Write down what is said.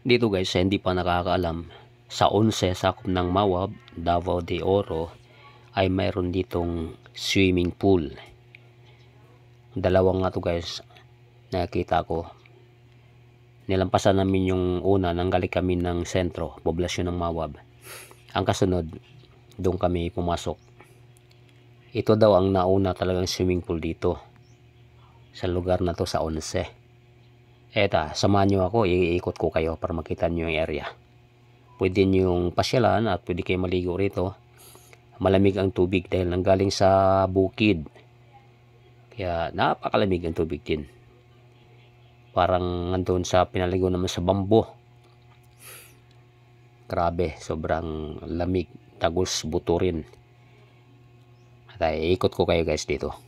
Dito guys, sa hindi pa nakakaalam, sa 11 sakop ng Mawab, Davao de Oro, ay mayroon ditong swimming pool. Dalawang nga to guys, nakita ko. Nilampasan namin yung una, nanggaling kami ng sentro, poblasyon ng Mawab. Ang kasunod, doon kami pumasok. Ito daw ang nauna talagang swimming pool dito, sa lugar na to, sa 11. Eta, samahan nyo ako, iikot ko kayo para makita nyo yung area. Pwede nyo yung pasyalan at pwede kayo maligo rito. Malamig ang tubig dahil nanggaling sa bukid. Kaya napakalamig ang tubig din. Parang nandun sa pinaligo naman sa bambo. Grabe, sobrang lamig, tagos buto rin. At iikot ko kayo guys dito.